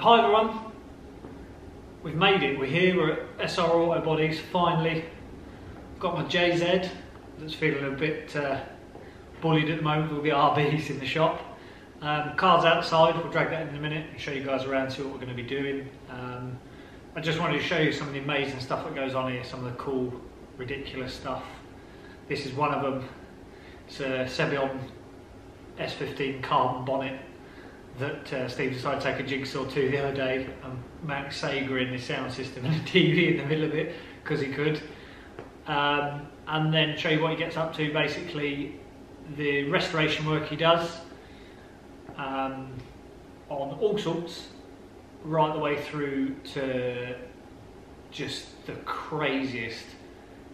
Hi everyone, we've made it, we're here, we're at SR Autobodies, finally. I've got my JZ that's feeling a bit bullied at the moment with all the RBs in the shop. Car's outside, we'll drag that in a minute and show you guys around, see what we're going to be doing. I just wanted to show you some of the amazing stuff that goes on here, some of the cool, ridiculous stuff. This is one of them. It's a Sebion S15 carbon bonnet that Steve decided to take a jigsaw to the other day and mount Sega in the sound system and a TV in the middle of it because he could. And then show you what he gets up to, basically the restoration work he does on all sorts, right the way through to just the craziest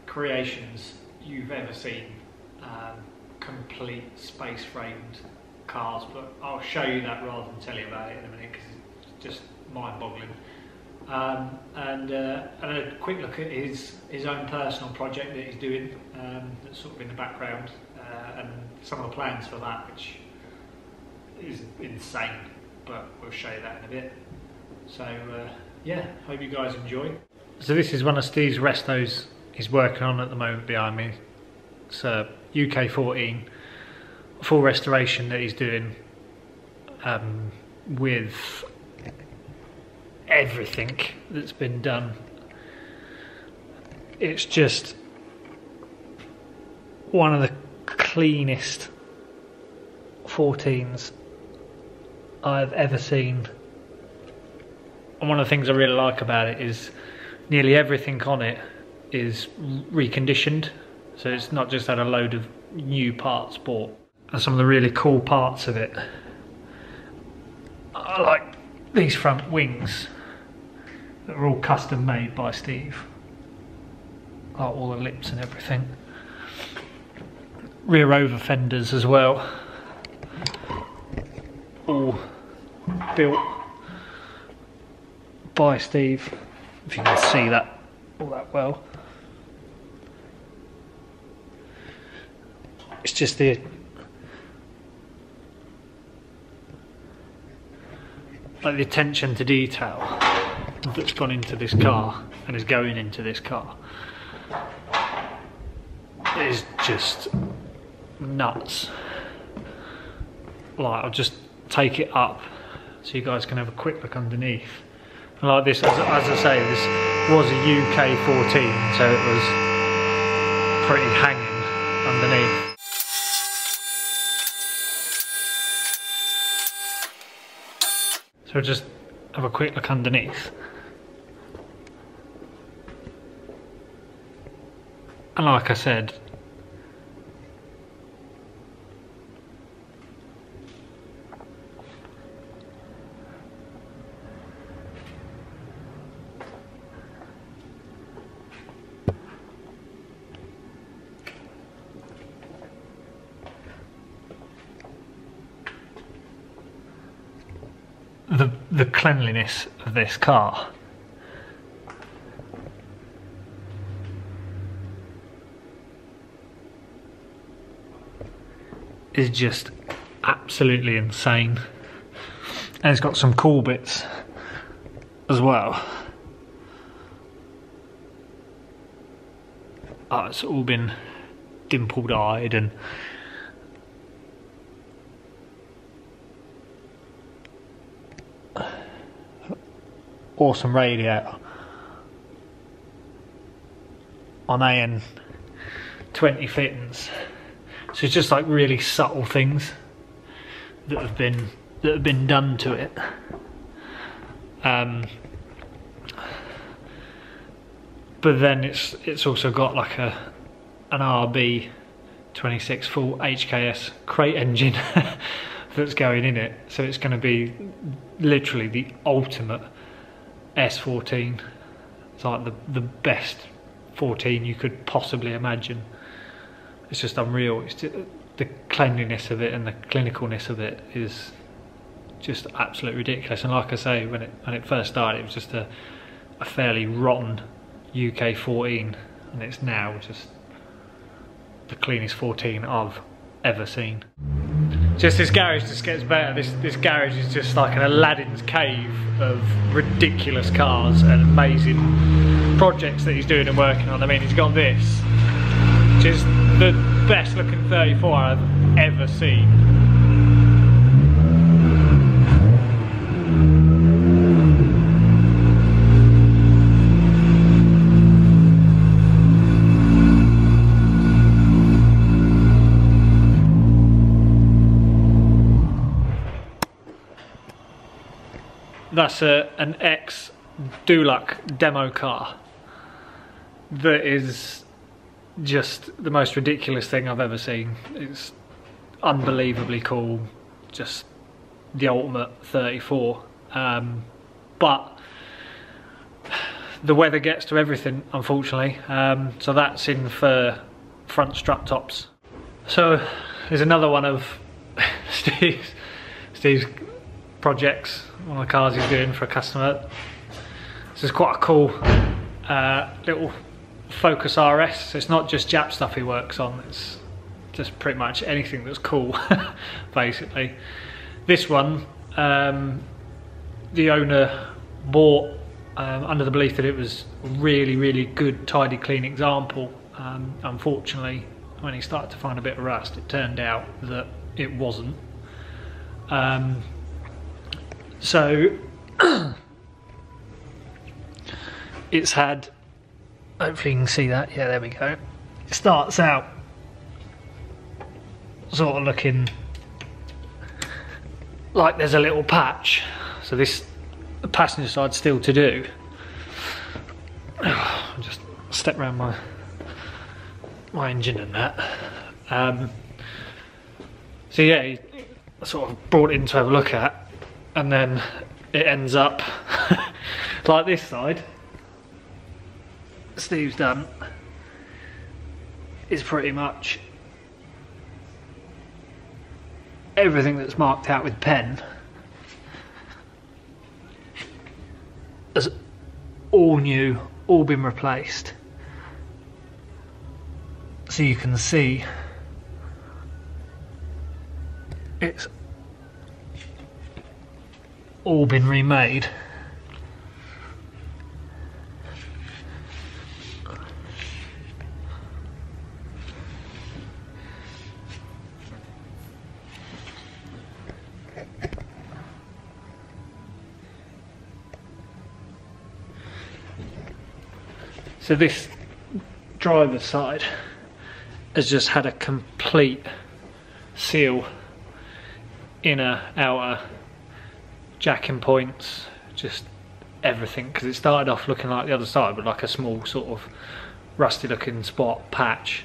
creations you've ever seen. Complete space framed cars, but I'll show you that rather than tell you about it in a minute because it's just mind-boggling. And a quick look at his own personal project that he's doing, that's sort of in the background, and some of the plans for that, which is insane, but we'll show you that in a bit. So yeah, hope you guys enjoy. So this is one of Steve's restos he's working on at the moment behind me. It's a UK14 full restoration that he's doing, with everything that's been done. It's just one of the cleanest 14s I've ever seen. And one of the things I really like about it is nearly everything on it is reconditioned, so it's not just had a load of new parts bought. And some of the really cool parts of it, I like these front wings that are all custom made by Steve, like all the lips and everything. Rear over fenders as well, all built by Steve, if you can see that all that well. It's just the attention to detail that's gone into this car and is going into this car is just nuts. Like, I'll just take it up so you guys can have a quick look underneath. And like this, as I say, this was a UK14, so it was pretty hanging underneath. So just have a quick look underneath. And like I said, the cleanliness of this car is just absolutely insane, and it's got some cool bits as well. Oh, it's all been dimpled eyed and awesome radiator on AN20 fittings. So it's just like really subtle things that have been done to it. But then it's also got like an RB26 full HKS crate engine that's going in it. So it's going to be literally the ultimate S14. It's like the best 14 you could possibly imagine. It's just unreal. It's just, the cleanliness of it and the clinicalness of it is just absolutely ridiculous. And like I say, when it first started, it was just a fairly rotten UK14, and it's now just the cleanest 14 I've ever seen. Just this garage just gets better. This garage is just like an Aladdin's cave of ridiculous cars and amazing projects that he's doing and working on. I mean, he's got this, which is the best looking 34 I've ever seen. That's an ex-Dulac demo car that is just the most ridiculous thing I've ever seen. It's unbelievably cool, just the ultimate 34. But the weather gets to everything, unfortunately. So that's in for front strut tops. So there's another one of Steve's projects, one of the cars he's doing for a customer. This is quite a cool little Focus RS. So it's not just Jap stuff he works on, it's just pretty much anything that's cool basically. This one the owner bought under the belief that it was a really good tidy clean example. Unfortunately, when he started to find a bit of rust, it turned out that it wasn't. So it's had, hopefully you can see that, yeah, there we go. It starts out sort of looking like there's a little patch. So this, the passenger side still to do. I'll just step around my engine and that. So yeah, he sort of brought it in to have a look at, and then it ends up like this side. Steve's done is pretty much everything that's marked out with pen has all new, all been replaced. So you can see it's all been remade. So this driver's side has just had a complete seal, inner, outer, jacking points, just everything, because it started off looking like the other side but like a small sort of rusty looking spot patch.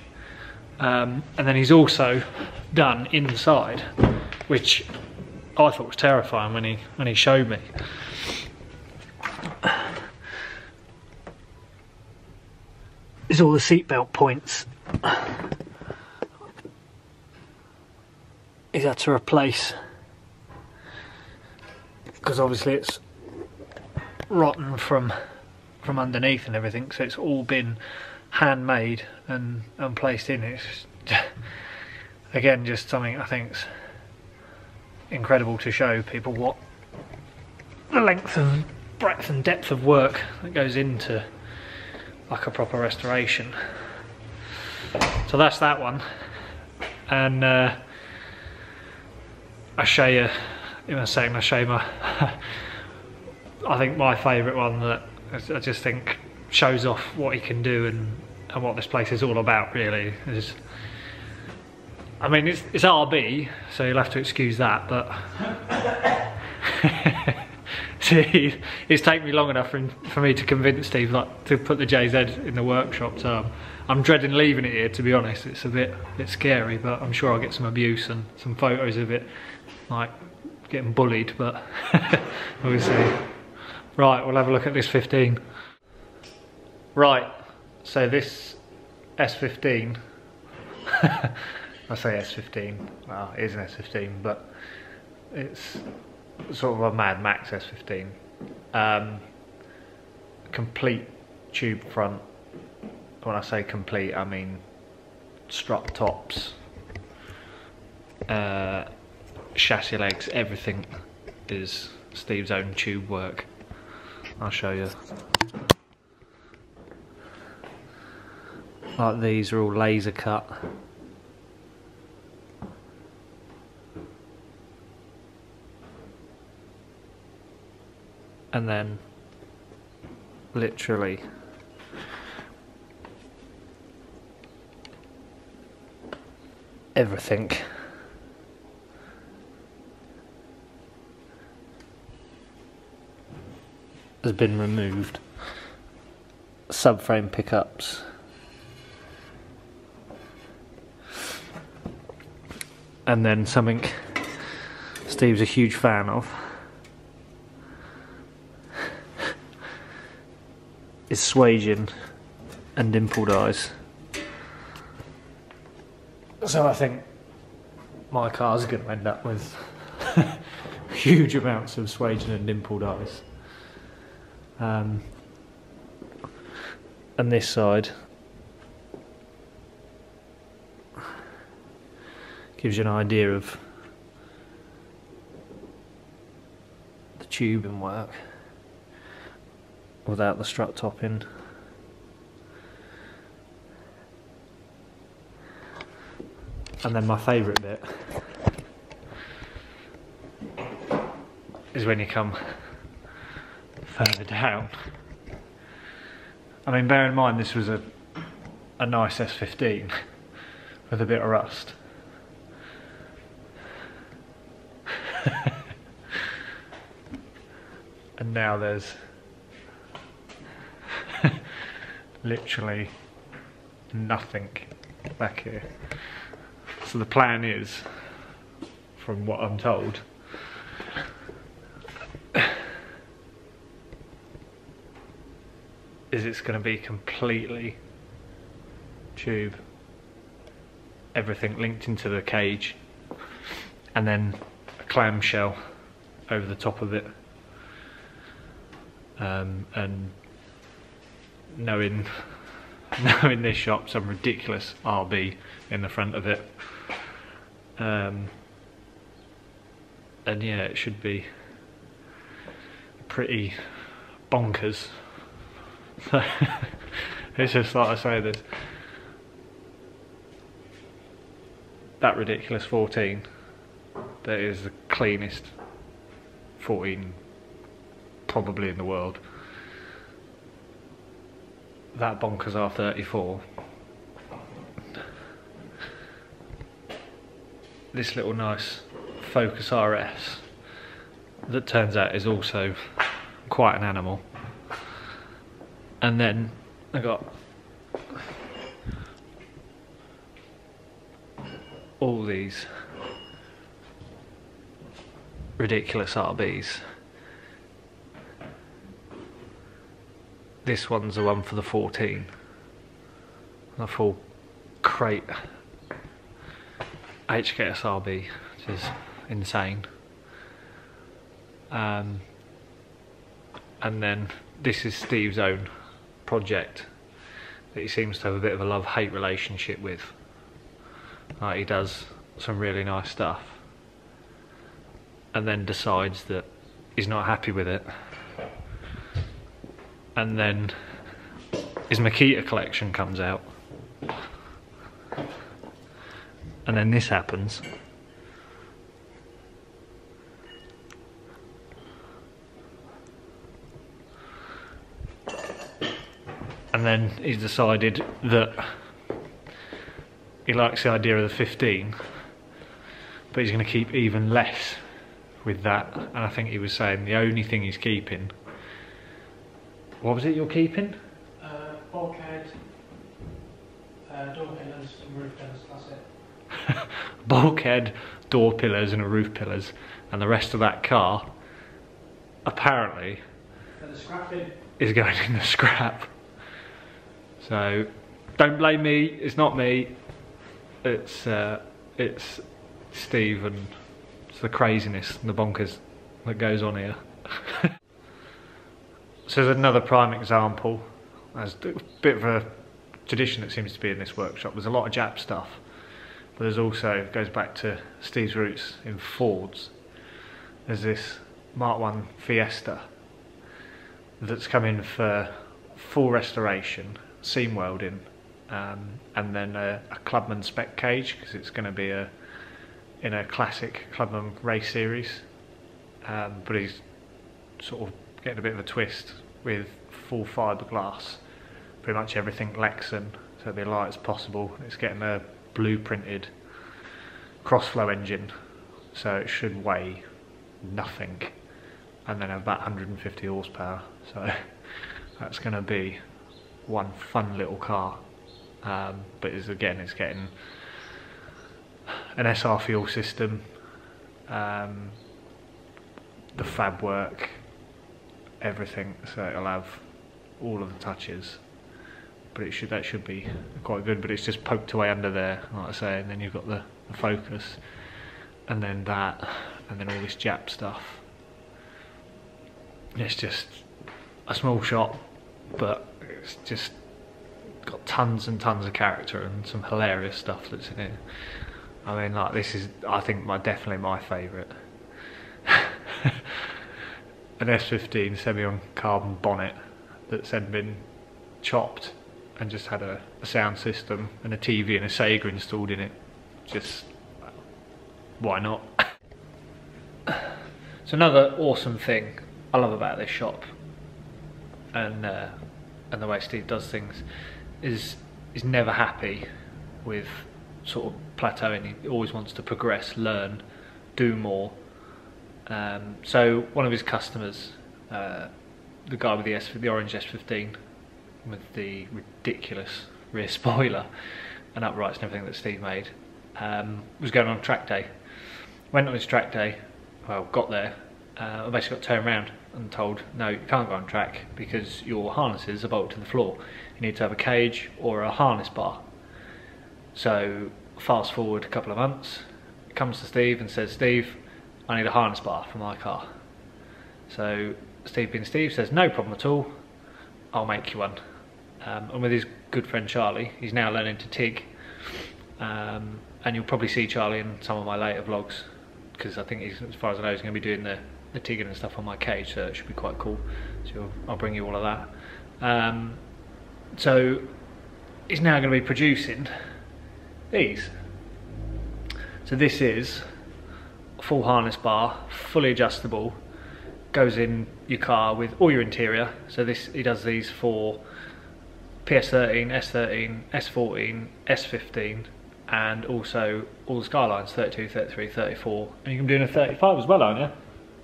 And then he's also done inside, which I thought was terrifying when he showed me. Is all the seatbelt points he's had to replace, because obviously it's rotten from underneath and everything, so it's all been handmade and placed in. It's again just something I think is incredible to show people what the length and breadth and depth of work that goes into like a proper restoration. So that's that one, and I'll show you in a second. I'll show you my I think my favourite one that I just think shows off what he can do and what this place is all about, really. I mean, it's RB, so you'll have to excuse that, but see, it's taken me long enough for me to convince Steve like to put the JZ in the workshop, so I'm dreading leaving it here, to be honest. It's a bit scary, but I'm sure I'll get some abuse and some photos of it like getting bullied, but we'll see. Right, we'll have a look at this 15. Right, so this S15, I say S15, well it is an S15, but it's sort of a Mad Max S15. Complete tube front. When I say complete, I mean strut tops, chassis legs, everything is Steve's own tube work. I'll show you. Like these are all laser cut. And then literally everything has been removed. Subframe pickups, and then something Steve's a huge fan of is swaging and dimpled eyes. So I think my car's going to end up with huge amounts of swaging and dimpled eyes. And this side gives you an idea of the tubing work without the strut topping. And then my favourite bit is when you come further down. I mean, bear in mind this was a nice S15 with a bit of rust. And now there's literally nothing back here. So the plan is, from what I'm told, is it's going to be completely tube, everything linked into the cage, and then a clamshell over the top of it. And knowing this shop, some ridiculous RB in the front of it. And yeah, it should be pretty bonkers. It's just like I say, this that ridiculous 14, that is the cleanest 14 probably in the world. That bonkers R34, this little nice Focus RS that turns out is also quite an animal. And then I got all these ridiculous RBs. This one's the one for the 14. A full crate HKS RB, which is insane. And then this is Steve's own project that he seems to have a bit of a love-hate relationship with. Like, he does some really nice stuff and then decides that he's not happy with it, and then his Makita collection comes out, and then this happens. And then he's decided that he likes the idea of the 15, but he's going to keep even less with that. And I think he was saying the only thing he's keeping... What was it you're keeping? Bulkhead, door pillars and roof pillars, that's it. Bulkhead, door pillars and roof pillars, and the rest of that car, apparently, is going in the scrap. So, don't blame me, it's not me, it's Steve, and it's the craziness and the bonkers that goes on here. So there's another prime example. There's a bit of a tradition that seems to be in this workshop. There's a lot of Jap stuff, but there's also, goes back to Steve's roots in Fords, there's this Mart One Fiesta that's come in for full restoration, seam welding, and then a Clubman spec cage, because it's going to be in a classic Clubman race series, but he's sort of getting a bit of a twist with full fiberglass, pretty much everything Lexan, so it'll be light as possible. It's getting a blueprinted crossflow engine, so it should weigh nothing and then have about 150 horsepower, so that's going to be one fun little car. But it's getting an SR fuel system, the fab work, everything, so it'll have all of the touches. But that should be quite good, but it's just poked away under there, like I say, and then you've got the Focus, and then that, and then all this Jap stuff. It's just a small shop, but it's just got tons and tons of character and some hilarious stuff that's in it. I mean, like, this is, I think, definitely my favourite. An S15 semi-on carbon bonnet that's then been chopped and just had a sound system and a TV and a Sega installed in it. Just, why not? So another awesome thing I love about this shop, and the way Steve does things, is never happy with sort of plateauing. He always wants to progress, learn, do more. So one of his customers, the guy with the orange S15 with the ridiculous rear spoiler and uprights and everything that Steve made, was going on track day. Went on his track day, well, got there, I basically got turned around and told, no, you can't go on track because your harnesses are bolted to the floor. You need to have a cage or a harness bar. So fast forward a couple of months, comes to Steve and says, Steve, I need a harness bar for my car. So Steve being Steve says, no problem at all, I'll make you one. And with his good friend Charlie, he's now learning to TIG, and you'll probably see Charlie in some of my later vlogs, because I think he's, as far as I know, he's going to be doing the TIGging and stuff on my cage, so it should be quite cool. So I'll bring you all of that. So he's now going to be producing these. So this is a full harness bar, fully adjustable, goes in your car with all your interior. So he does these for PS13, S13, S14, S15, and also all the Skylines, 32, 33, 34, and you can do a 35 as well, aren't you?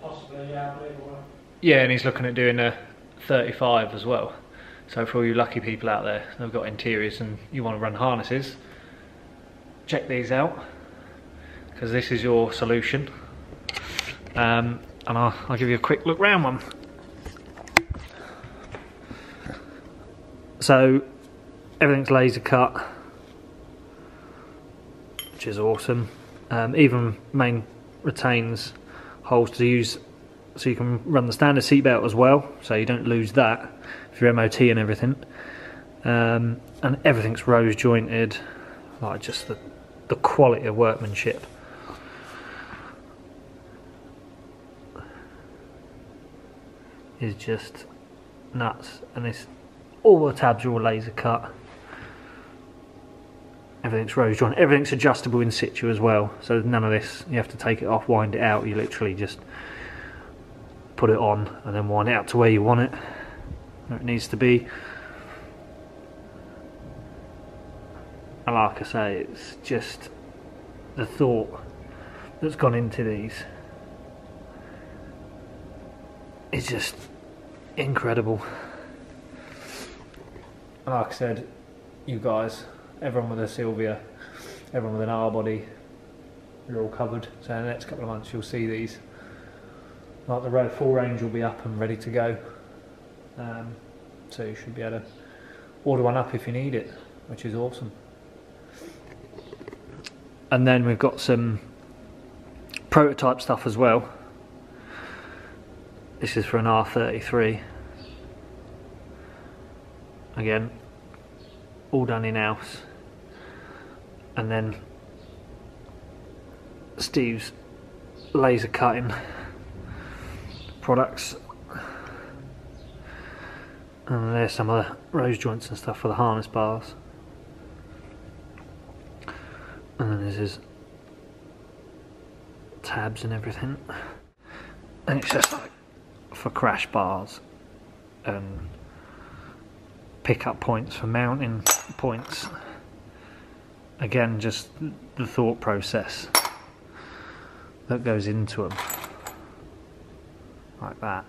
Possibly, yeah, I believe it will. Yeah, and he's looking at doing a 35 as well. So for all you lucky people out there who've got interiors and you want to run harnesses, check these out, because this is your solution. And I'll give you a quick look round one. So everything's laser cut, which is awesome. Even main retains holes to use, so you can run the standard seatbelt as well, so you don't lose that for your MOT and everything. And everything's rose jointed, like just the quality of workmanship. Is just nuts, and all the tabs are all laser cut. Everything's rose jointed, everything's adjustable in situ as well, so none of this, you have to take it off, wind it out, you literally just put it on and then wind it out to where you want it, where it needs to be. And like I say, it's just the thought that's gone into these is just incredible. And like I said, you guys, everyone with a Sylvia, everyone with an R-body, you're all covered. So in the next couple of months you'll see these. Like the full range will be up and ready to go. So you should be able to order one up if you need it, which is awesome. And then we've got some prototype stuff as well. This is for an R33. Again, all done in-house. And then Steve's laser cutting products, and there's some of the rose joints and stuff for the harness bars, and then there's his tabs and everything, and it's just like for crash bars and pickup points for mounting points. Again, just the thought process that goes into them, like that.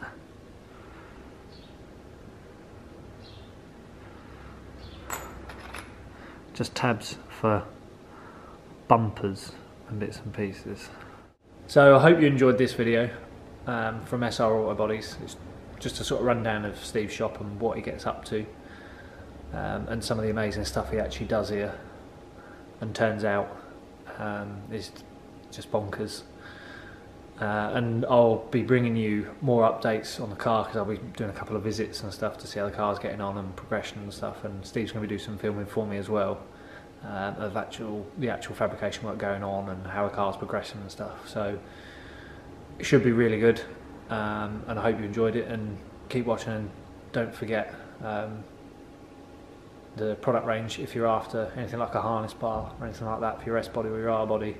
Just tabs for bumpers and bits and pieces. So I hope you enjoyed this video from SR Autobodies. It's just a sort of rundown of Steve's shop and what he gets up to, and some of the amazing stuff he actually does here and turns out is just bonkers. And I'll be bringing you more updates on the car, because I'll be doing a couple of visits and stuff to see how the car's getting on and progression and stuff, and Steve's going to be doing some filming for me as well of the actual fabrication work going on and how the car's progressing and stuff. So it should be really good, and I hope you enjoyed it, and keep watching, and don't forget the product range. If you're after anything like a harness bar or anything like that for your S body or your R body,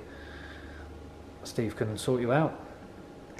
Steve can sort you out.